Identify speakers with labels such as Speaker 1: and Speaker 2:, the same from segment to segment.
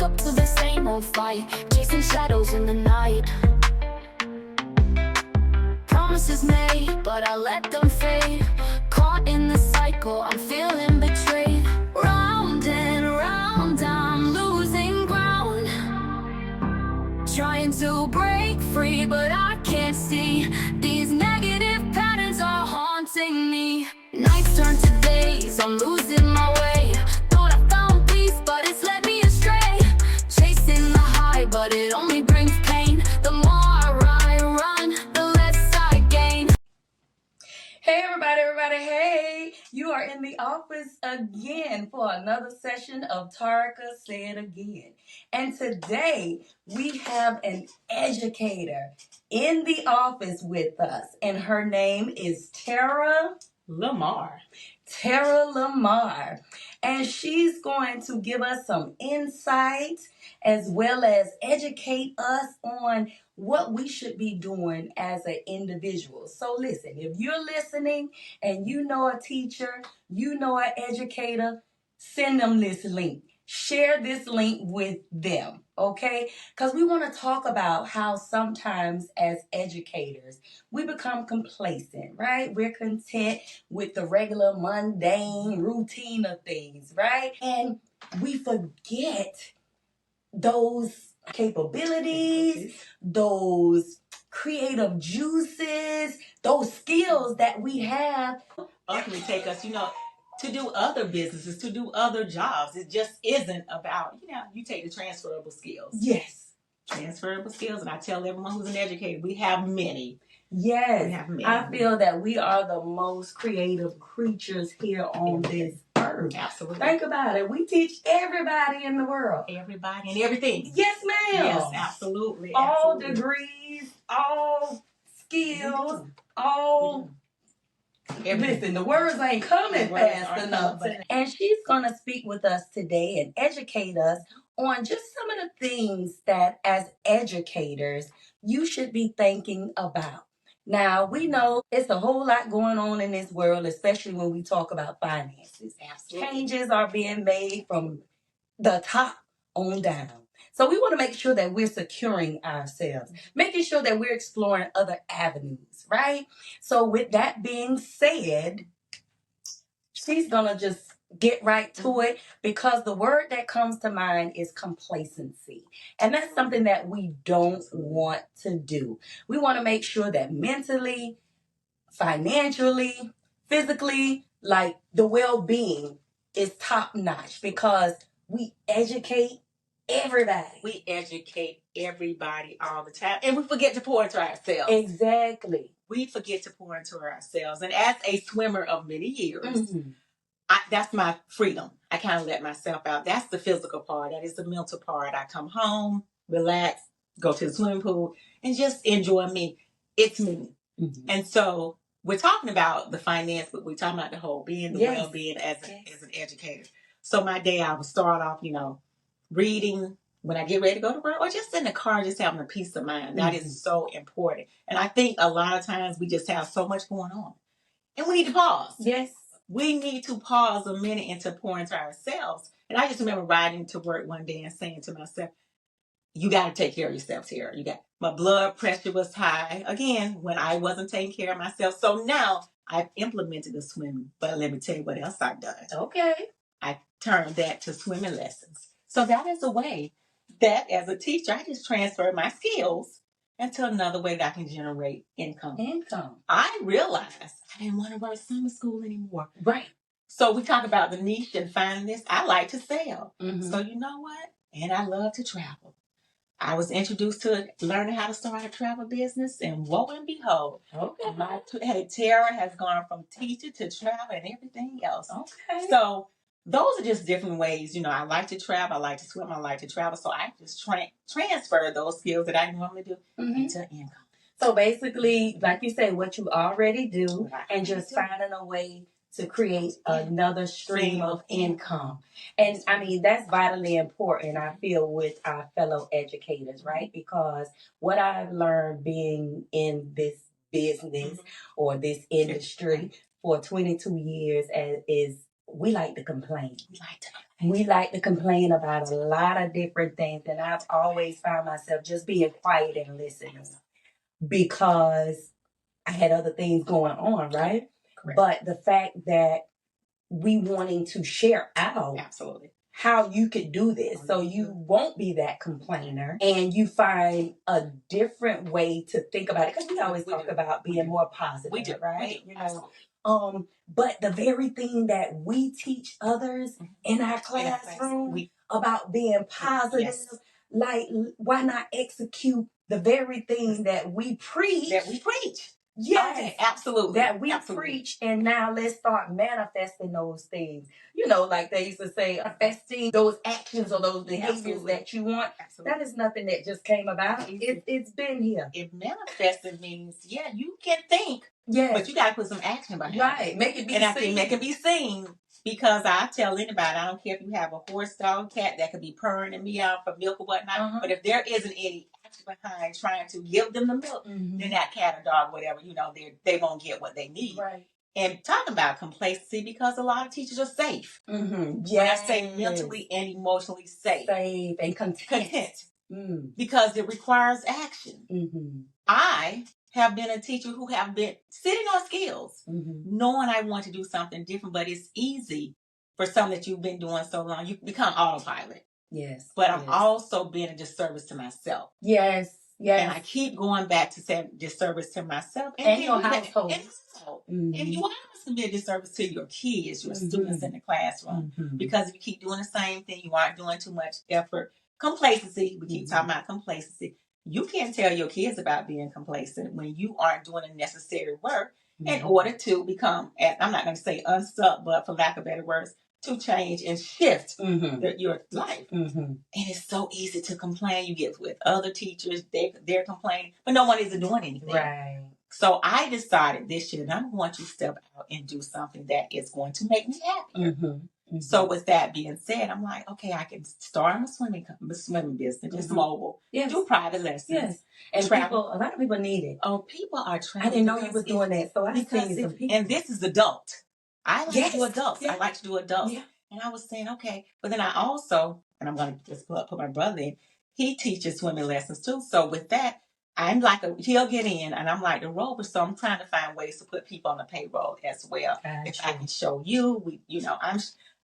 Speaker 1: up to the same old fight, chasing shadows in the night. Promises made, but I let them fade. Caught in the cycle, I'm feeling betrayed. Round and round, I'm losing ground. Trying to break free, but I can't see. These negative patterns are haunting me. Nights turn to days, I'm losing my way. Thought I found peace, but it's led me astray. Chasing the high, but it only brings pain. The more I run, the less I gain.
Speaker 2: Hey everybody, hey! You are in the office again for another session of Tarika Said Again. And today we have an educator in the office with us, and her name is Tara
Speaker 3: Lamar.
Speaker 2: And she's going to give us some insight as well as educate us on what we should be doing as an individual. So listen, if you're listening and you know a teacher, you know an educator, send them this link. Share this link with them, okay? Because we want to talk about how sometimes as educators, we become complacent, right? We're content with the regular mundane routine of things, right? And we forget those capabilities, those creative juices, those skills that we have.
Speaker 3: Ultimately take us, to do other businesses, to do other jobs. It just isn't about, you take the transferable skills.
Speaker 2: Yes.
Speaker 3: Transferable skills. And I tell everyone who's an educator, we have many.
Speaker 2: Yes.
Speaker 3: We have many.
Speaker 2: I feel that we are the most creative creatures here on this earth.
Speaker 3: Absolutely.
Speaker 2: Think about it. We teach everybody in the world.
Speaker 3: Everybody and everything.
Speaker 2: Yes, ma'am.
Speaker 3: Yes, absolutely.
Speaker 2: All
Speaker 3: absolutely.
Speaker 2: degrees, all skills, all... Listen, the words ain't coming fast enough. And she's going to speak with us today and educate us on just some of the things that as educators you should be thinking about. Now, we know it's a whole lot going on in this world, especially when we talk about finances.
Speaker 3: Absolutely.
Speaker 2: Changes are being made from the top on down. So we want to make sure that we're securing ourselves, making sure that we're exploring other avenues, right? So with that being said, she's going to just get right to it, because the word that comes to mind is complacency. And that's something that we don't want to do. We want to make sure that mentally, financially, physically, like the well-being is top notch, because we educate everybody.
Speaker 3: We educate everybody all the time. And we forget to pour into ourselves.
Speaker 2: Exactly.
Speaker 3: We forget to pour into ourselves. And as a swimmer of many years, that's my freedom. I kind of let myself out. That's the physical part. That is the mental part. I come home, relax, go to the swimming pool, and just enjoy me. It's me. And so we're talking about the finance, but we're talking about the whole being, the well-being as an educator. So my day, I would start off, reading when I get ready to go to work, or just in the car, just having a peace of mind. That is so important. And I think a lot of times we just have so much going on, and we need to pause.
Speaker 2: Yes. We
Speaker 3: need to pause a minute and to pour into ourselves. And I just remember riding to work one day and saying to myself, you got to take care of yourself here. My blood pressure was high, again, when I wasn't taking care of myself. So now I've implemented the swimming. But let me tell you what else I've done.
Speaker 2: Okay.
Speaker 3: I turned that to swimming lessons. So that is a way that as a teacher, I just transfer my skills into another way that I can generate income. I realized I didn't want to work summer school anymore.
Speaker 2: Right.
Speaker 3: So we talk about the niche and finding this. I like to sell. So you know what? And I love to travel. I was introduced to learning how to start a travel business, and lo and behold, Tara has gone from teacher to travel and everything else.
Speaker 2: Okay.
Speaker 3: So those are just different ways. I like to travel, I like to swim, I like to travel. So I just transfer those skills that I normally do into income.
Speaker 2: So basically, like you say, what you already do, and just finding a way to create another stream of income. And I mean, that's vitally important, I feel, with our fellow educators, right? Because what I've learned being in this business or this industry for 22 years is we like to complain.
Speaker 3: We
Speaker 2: We like to complain about a lot of different things. And I've always found myself just being quiet and listening because I had other things going on, right?
Speaker 3: Correct.
Speaker 2: But the fact that we wanting to share out
Speaker 3: Absolutely.
Speaker 2: how you could do this so you won't be that complainer and you find a different way to think about it, because we always talk about being more positive.
Speaker 3: We do,
Speaker 2: right?
Speaker 3: We do.
Speaker 2: You know, but the very thing that we teach others in our classroom about being positive, like, why not execute the very thing that we preach? Yes,
Speaker 3: okay, absolutely.
Speaker 2: That we preach, and now let's start manifesting those things. You know, like they used to say, manifesting those actions or those behaviors that you want. Absolutely. That is nothing that just came about. It's been here.
Speaker 3: If manifesting means, you can think, but you got to put some action behind it.
Speaker 2: Right, make it be seen.
Speaker 3: And I think make it be seen. Because I tell anybody, I don't care if you have a horse, dog, cat that could be purring and meow for milk or whatnot. But if there isn't any action behind trying to give them the milk, then that cat or dog, whatever, they won't get what they need.
Speaker 2: Right.
Speaker 3: And talking about complacency, because a lot of teachers are safe. When I say mentally and emotionally safe
Speaker 2: and content.
Speaker 3: Because it requires action. I have been a teacher who have been sitting on skills, knowing I want to do something different, but it's easy for something that you've been doing so long. You become autopilot.
Speaker 2: Yes.
Speaker 3: But I'm also being a disservice to myself.
Speaker 2: Yes.
Speaker 3: And I keep going back to saying disservice to myself
Speaker 2: and your household.
Speaker 3: And you always can be a disservice to your kids, your students in the classroom. Because if you keep doing the same thing, you aren't doing too much effort. Complacency, we keep talking about complacency. You can't tell your kids about being complacent when you aren't doing the necessary work in order to become, I'm not going to say unstuck, but for lack of better words, to change and shift your life. And it's so easy to complain. You get with other teachers, they're complaining, but no one isn't doing anything.
Speaker 2: Right.
Speaker 3: So I decided this year that I'm going to step out and do something that is going to make me happier. So with that being said, I'm like, okay, I can start a swimming business, just mobile, do private lessons.
Speaker 2: And a lot of people need it.
Speaker 3: Oh, people are traveling.
Speaker 2: I didn't know you was doing that, so I've seen some people.
Speaker 3: And this is adult. I like to do adults. I like to do adults. And I was saying, okay, but then I also, and I'm going to just put my brother in, he teaches swimming lessons too. So with that, I'm like, he'll get in, and I'm like the rover. So I'm trying to find ways to put people on the payroll as well.
Speaker 2: Gotcha.
Speaker 3: If I can show you,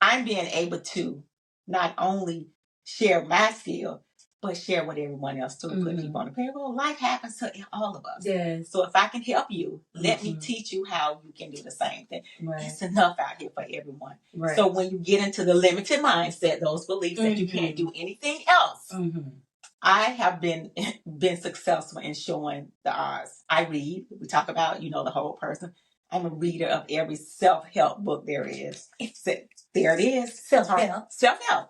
Speaker 3: I'm being able to not only share my skill, but share with everyone else too. Put people on the payroll. Life happens to all of us.
Speaker 2: Yes.
Speaker 3: So if I can help you, let me teach you how you can do the same thing.
Speaker 2: Right.
Speaker 3: It's enough out here for everyone.
Speaker 2: Right.
Speaker 3: So when you get into the limited mindset, those beliefs that you can't do anything else, I have been successful in showing the odds. I read. We talk about, the whole person. I'm a reader of every self-help book there is. There it is. Self-help.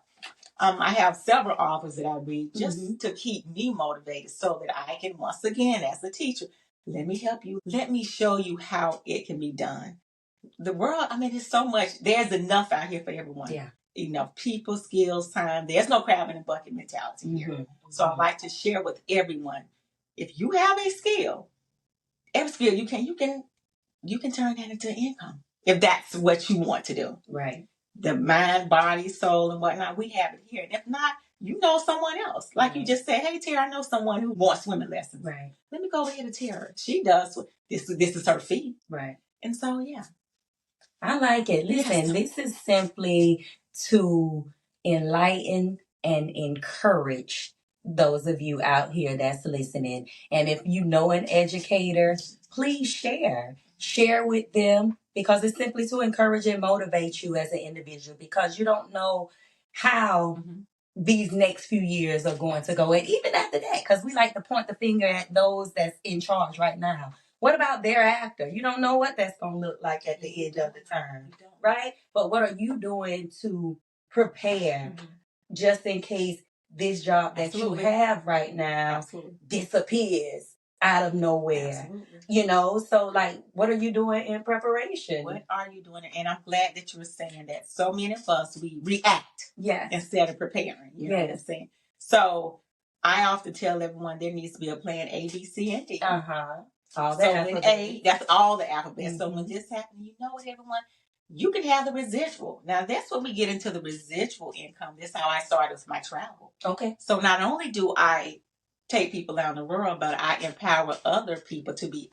Speaker 3: I have several authors that I read just to keep me motivated so that I can, once again, as a teacher, let me help you. Let me show you how it can be done. The world, it's so much. There's enough out here for everyone. Yeah. Enough people, skills, time. There's no crab in a bucket mentality here. So I like to share with everyone. If you have a skill, every skill you can turn that into income. If that's what you want to do. Right. The mind, body, soul, and whatnot, we have it here. And if not, you know someone else. Like you just said, hey, Tara, I know someone who wants swimming lessons. Right. Let me go over here to Tara. She does. This is her fee. Right. And so,
Speaker 2: I like it. Listen, this is simply to enlighten and encourage those of you out here that's listening. And if you know an educator, please share. Share with them, because it's simply to encourage and motivate you as an individual, because you don't know how these next few years are going to go. And even after that, because we like to point the finger at those that's in charge right now. What about thereafter? You don't know what that's going to look like at the end of the term, right? But what are you doing to prepare just in case this job that you have right now disappears out of nowhere? So like, what are you doing in preparation?
Speaker 3: What are you doing? And I'm glad that you were saying that. So many of us, we react instead of preparing. You know what I'm saying? So I often tell everyone there needs to be a plan A, B, C, and D.
Speaker 2: All that
Speaker 3: when A, that's all the alphabet. So when this happens, you know what, everyone? you can have the residual. Now, that's when we get into the residual income. This is how I started with my travel.
Speaker 2: Okay.
Speaker 3: So not only do I take people around the world, but I empower other people to be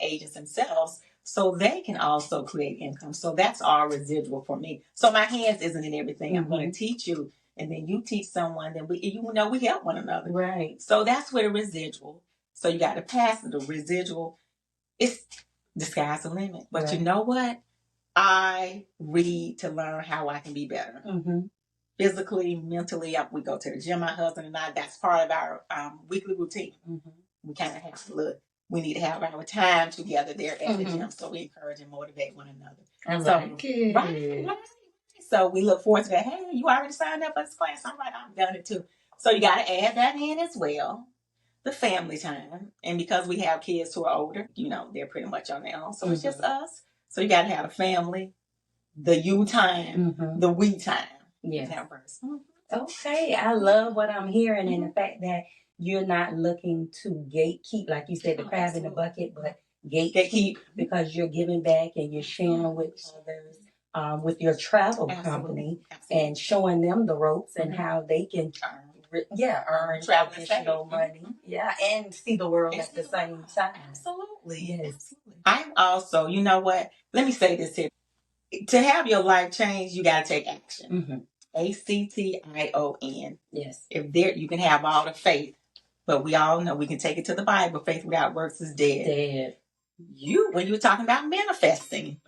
Speaker 3: agents themselves so they can also create income. So that's our residual for me. So my hands isn't in everything. I'm going to teach you, and then you teach someone, then we help one another.
Speaker 2: Right.
Speaker 3: So that's where the residual. So you got to pass the residual. It's the sky's the limit. But you know what? I read to learn how I can be better. Physically, mentally, we go to the gym, my husband and I. That's part of our weekly routine. We kind of have to look. We need to have our time together there at the gym, so we encourage and motivate one another. Right. So we look forward to that. Hey, you already signed up for this class. All right, I've done it too. So you got to add that in as well. The family time. And because we have kids who are older, they're pretty much on their own. So it's just us. So you got to have a family, the you time, the we time.
Speaker 2: Yes. Okay. I love what I'm hearing and the fact that you're not looking to gatekeep, like you said, the crab in the bucket, but gatekeep because you're giving back and you're sharing with others, with your travel company and showing them the ropes and how they can earn additional money. Yeah, and see the world at the same time.
Speaker 3: Absolutely.
Speaker 2: Yes.
Speaker 3: I'm also, you know what? Let me say this here. To have your life change, you got to take action. ACTION.
Speaker 2: Yes.
Speaker 3: If you can have all the faith, but we all know we can take it to the Bible. Faith without works is dead. When you're talking about manifesting.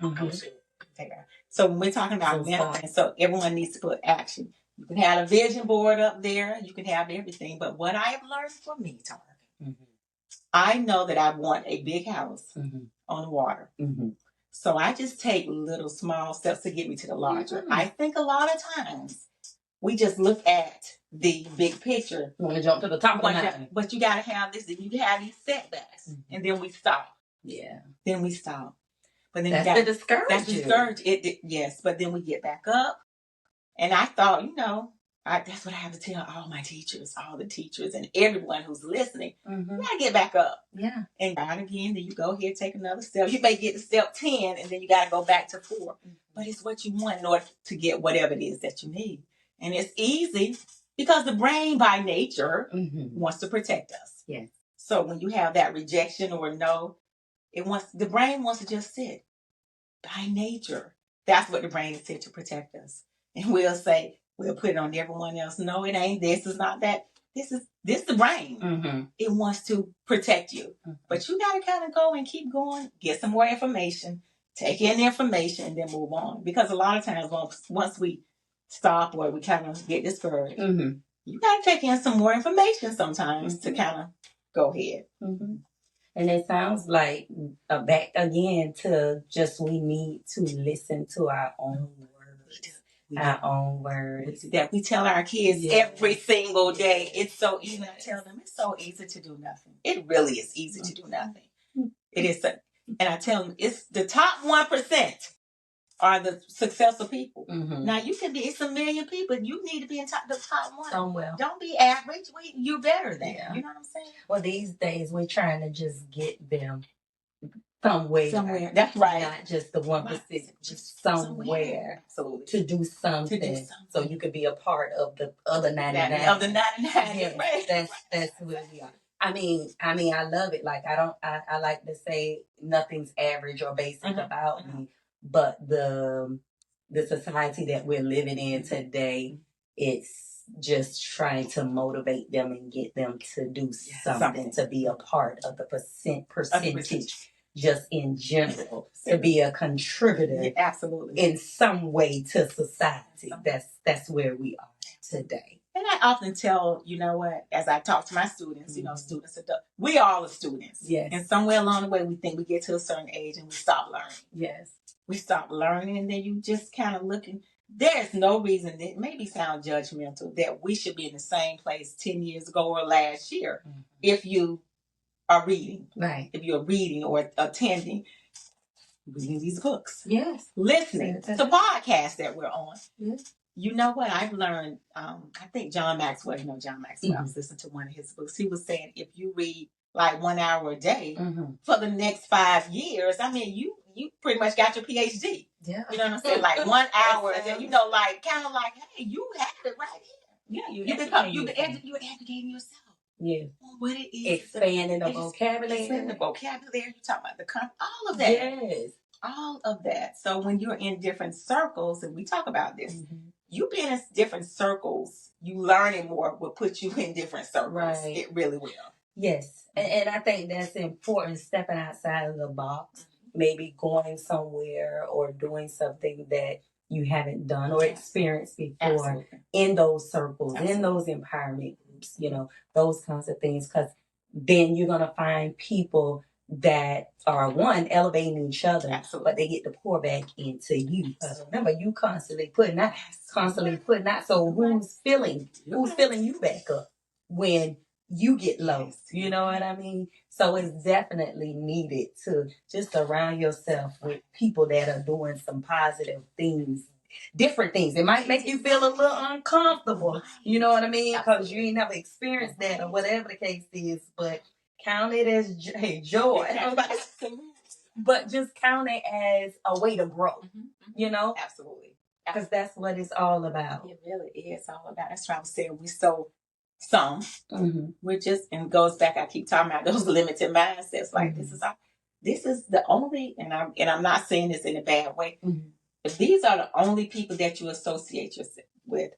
Speaker 3: So when we're talking about manifesting, so everyone needs to put action. You can have a vision board up there. You can have everything. But what I have learned for me, Tarek, I know that I want a big house on the water. So I just take little small steps to get me to the larger. I think a lot of times we just look at the big picture.
Speaker 2: You want to jump to the top of the mountain.
Speaker 3: But you got to have this. You have these setbacks. And then we stop.
Speaker 2: Yeah.
Speaker 3: Then we stop. But then
Speaker 2: that's the discouragement.
Speaker 3: That's discouraging. Yes. But then we get back up. And I thought, that's what I have to tell all my teachers, all the teachers, and everyone who's listening. You got to get back up.
Speaker 2: Yeah.
Speaker 3: And try it again. Then you go ahead, take another step. You may get to step 10, and then you got to go back to 4. But it's what you want in order to get whatever it is that you need. And it's easy because the brain by nature wants to protect us.
Speaker 2: Yes.
Speaker 3: So when you have that rejection or no, the brain wants to just sit. By nature, that's what the brain is here to protect us. And we'll put it on everyone else. No, it ain't. This is not that. This the brain. It wants to protect you. But you got to kind of go and keep going, get some more information, take in the information, and then move on. Because a lot of times once we stop or we kind of get discouraged, you got to take in some more information sometimes to kind of go ahead.
Speaker 2: And it sounds like back again to just we need to listen to our own words. Our own words.
Speaker 3: That we tell our kids every single day. It's so easy. I tell them it's so easy to do nothing. It really is easy to do nothing. It is. And I tell them it's the top 1% are the successful people. Now you can be, it's a million people. You need to be in the top 1.
Speaker 2: Somewhere.
Speaker 3: Don't be average. You're better than. You know what I'm saying?
Speaker 2: Well, these days we're trying to just get them somewhere.
Speaker 3: That's right.
Speaker 2: Not just the 1%, just somewhere.
Speaker 3: Absolutely.
Speaker 2: To do something. So you could be a part of the other 99.
Speaker 3: Of the 99.
Speaker 2: Yes, right. That's where we are. I mean, I love it. Like I like to say nothing's average or basic about me, but the society that we're living in today, it's just trying to motivate them and get them to do something, to be a part of the percentage. Just in general, to be a contributor,
Speaker 3: absolutely,
Speaker 2: in some way to society. That's where we are today.
Speaker 3: And I often tell, as I talk to my students, students, we all are students.
Speaker 2: Yes.
Speaker 3: And somewhere along the way, we think we get to a certain age and we stop learning.
Speaker 2: Yes.
Speaker 3: We stop learning, and then you just kind of looking. There's no reason, it maybe sound judgmental, that we should be in the same place 10 years ago or last year if you are reading.
Speaker 2: Right.
Speaker 3: If you're reading or attending, reading these books.
Speaker 2: Yes.
Speaker 3: Listening to podcasts that we're on.
Speaker 2: Yes.
Speaker 3: You know what I've learned? I think John Maxwell, John Maxwell, I was listening to one of his books. He was saying if you read like 1 hour a day for the next 5 years, you pretty much got your PhD.
Speaker 2: Yeah.
Speaker 3: You know what I'm saying? Like 1 hour,
Speaker 2: That
Speaker 3: and you know, like kind of like, hey, you have it right here.
Speaker 2: Yeah,
Speaker 3: You're educating yourself.
Speaker 2: Yeah.
Speaker 3: On what it is.
Speaker 2: Expanding the vocabulary.
Speaker 3: Expanding the vocabulary. You're talking about all of that.
Speaker 2: Yes.
Speaker 3: All of that. So when you're in different circles, and we talk about this, you being in different circles, you learning more will put you in different circles.
Speaker 2: Right.
Speaker 3: It really will.
Speaker 2: Yes. And I think that's important, stepping outside of the box, maybe going somewhere or doing something that you haven't done or experienced before in those circles, in those empowerment groups, you know, those kinds of things. Because then you're going to find people that are, one, elevating each other, but they get to pour back into you. Because remember, you constantly putting out. So who's filling you back up when you get low? You know what I mean? So it's definitely needed to just surround yourself with people that are doing some positive things, different things. It might make you feel a little uncomfortable, you know what I mean? Because you ain't never experienced that or whatever the case is, but count it as joy. But just count it as a way to grow, you know?
Speaker 3: Absolutely.
Speaker 2: Because that's what it's all about.
Speaker 3: It really is all about. That's what I'm saying. We we're just, and it goes back, I keep talking about those limited mindsets. Like this is the only, and I'm not saying this in a bad way, but these are the only people that you associate yourself with.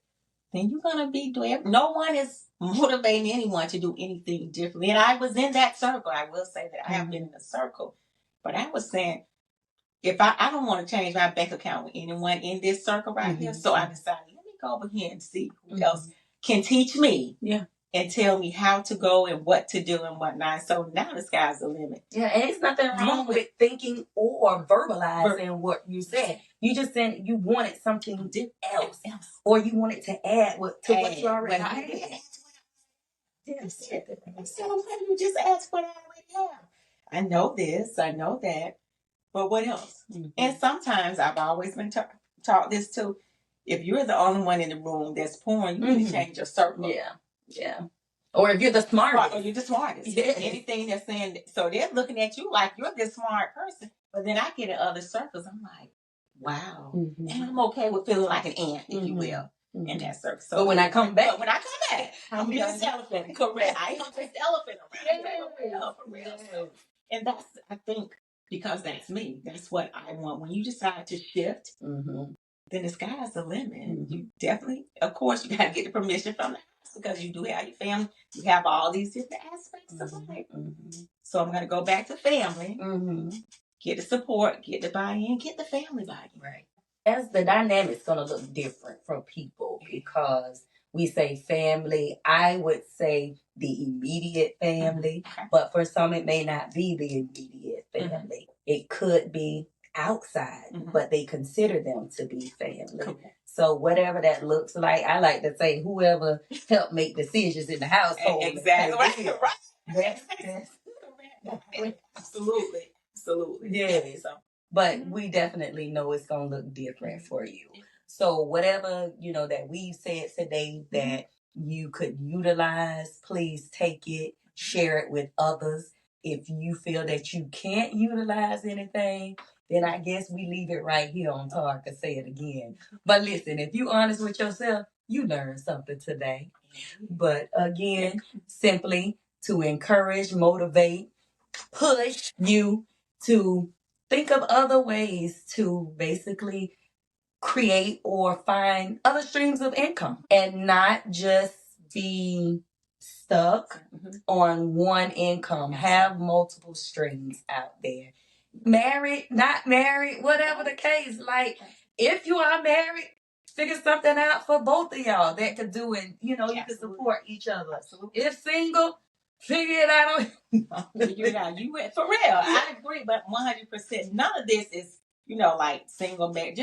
Speaker 3: Then you're gonna be doing. No one is motivating anyone to do anything differently. And I was in that circle. I will say that I have been in a circle, but I was saying, if I don't want to change my bank account with anyone in this circle right here, so I decided, let me go over here and see who else can teach me. Yeah. And tell me how to go and what to do and whatnot. So now the sky's the limit.
Speaker 2: Yeah, and it's nothing wrong with thinking or verbalizing what you said. You just said you wanted something else. Or you wanted to add to what you already had.
Speaker 3: Yes. So you just ask what I already have. I know this, I know that, but what else? And sometimes I've always been taught this too. If you're the only one in the room that's pouring, you can change your circle.
Speaker 2: Yeah. Or if you're the smartest.
Speaker 3: Or you're the smartest. Yeah. Anything they're saying. So they're looking at you like you're this smart person. But then I get in other circles. I'm like, wow. And I'm okay with feeling like an ant, if you will, in that circle. So
Speaker 2: but when I come back.
Speaker 3: I'm this elephant. Correct. I am this elephant around. For real. And that's, I think, because that's me. That's what I want. When you decide to shift, then the sky's the limit. You definitely, of course, you got to get the permission from the house because you do have your family. You have all these different aspects of life. So I'm going to go back to family, get the support, get the buy-in, get the family buy-in.
Speaker 2: Right. As the dynamic's going to look different from people because we say family. I would say the immediate family, but for some it may not be the immediate family. It could be outside, but they consider them to be family. So whatever that looks like, I like to say whoever helped make decisions in the household.
Speaker 3: Exactly. Right.
Speaker 2: Absolutely. Yeah. But we definitely know it's going to look different for you. So whatever, that we've said today that you could utilize, please take it, share it with others. If you feel that you can't utilize anything, then I guess we leave it right here on Talk to say it again. But listen, if you're honest with yourself, you learned something today. But again, simply to encourage, motivate, push you to think of other ways to basically create or find other streams of income and not just be stuck on one income. Have multiple streams out there. Married, not married, whatever the case. Like, if you are married, figure something out for both of y'all that could do it. You can support each other. Absolutely. If single, figure it out.
Speaker 3: Figure it out. You went for real. I agree, but 100%. None of this is, like single marriage.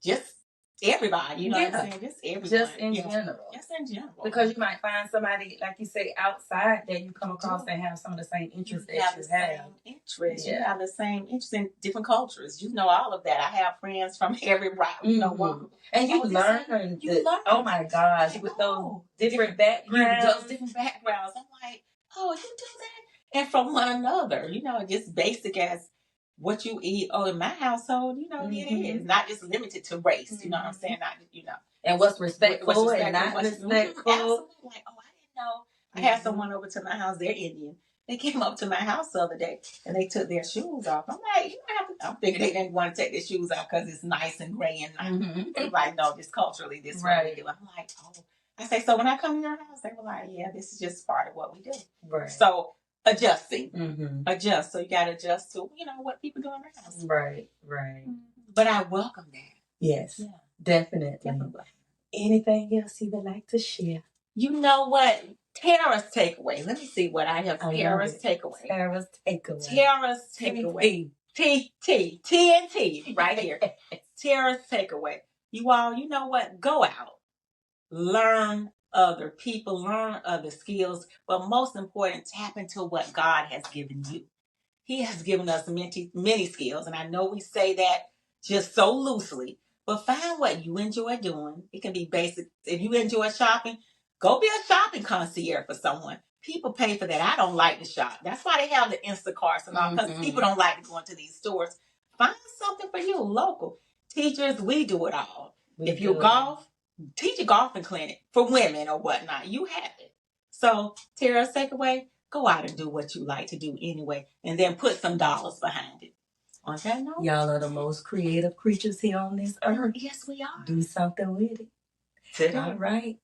Speaker 3: Just everybody. You know what I'm saying? Just everybody.
Speaker 2: Just in general.
Speaker 3: Just in general.
Speaker 2: Because you might find somebody, like you say, outside that you come across that have some of the same interests that you have.
Speaker 3: You have the same interests in different cultures. You know all of that. I have friends from every walk.
Speaker 2: And you learn. Oh my gosh, with those different backgrounds.
Speaker 3: I'm like, oh, you do that? And from one another, just basic as what you eat. Oh, in my household, it is not just limited to race. You know what I'm saying? Not,
Speaker 2: And what's respectful and not respectful.
Speaker 3: Absolutely. Like, oh, I didn't know. I had someone over to my house. They're Indian. They came up to my house the other day and they took their shoes off. I'm like, you don't have to. I'm thinking they didn't want to take their shoes off because it's nice and gray and nice. They're like, no, just culturally, this is what we do. I'm like, oh. I say, so when I come to your house, they were like, yeah, this is just part of what we do. Right. So adjusting, adjust. So you got to adjust to, what people do in their house. Right. But I welcome that.
Speaker 2: Yes, yeah. Definitely. Anything else you would like to share?
Speaker 3: You know what? Tara's takeaway. Let me see what I have. Tara's takeaway.
Speaker 2: Tara's takeaway.
Speaker 3: Tara's takeaway. TNT right here. Tara's takeaway. You all, you know what? Go out. Learn other people, learn other skills, but most important, tap into what God has given you. He has given us many skills, and I know we say that just so loosely, but find what you enjoy doing. It can be basic. If you enjoy shopping, go be a shopping concierge for someone. People pay for that. I don't like to shop. That's why they have the Instacarts and all, because people don't like to go into these stores. Find something for you, local. Teachers, we do it all. If you golf, teach a golfing clinic for women or whatnot. You have it. So, Tara's takeaway, go out and do what you like to do anyway, and then put some dollars behind it. On that note,
Speaker 2: y'all are the most creative creatures here on this earth.
Speaker 3: Yes, we are.
Speaker 2: Do something with it.
Speaker 3: Today.
Speaker 2: All right.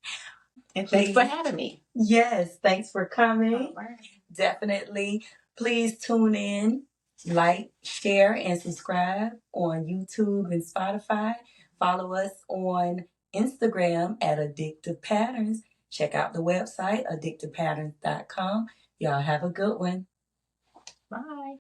Speaker 3: And thanks for having me.
Speaker 2: Yes, thanks for coming.
Speaker 3: All right.
Speaker 2: Definitely. Please tune in, like, share, and subscribe on YouTube and Spotify. Follow us on Instagram at Addictive Patterns. Check out the website, addictivepatterns.com. Y'all have a good one.
Speaker 3: Bye.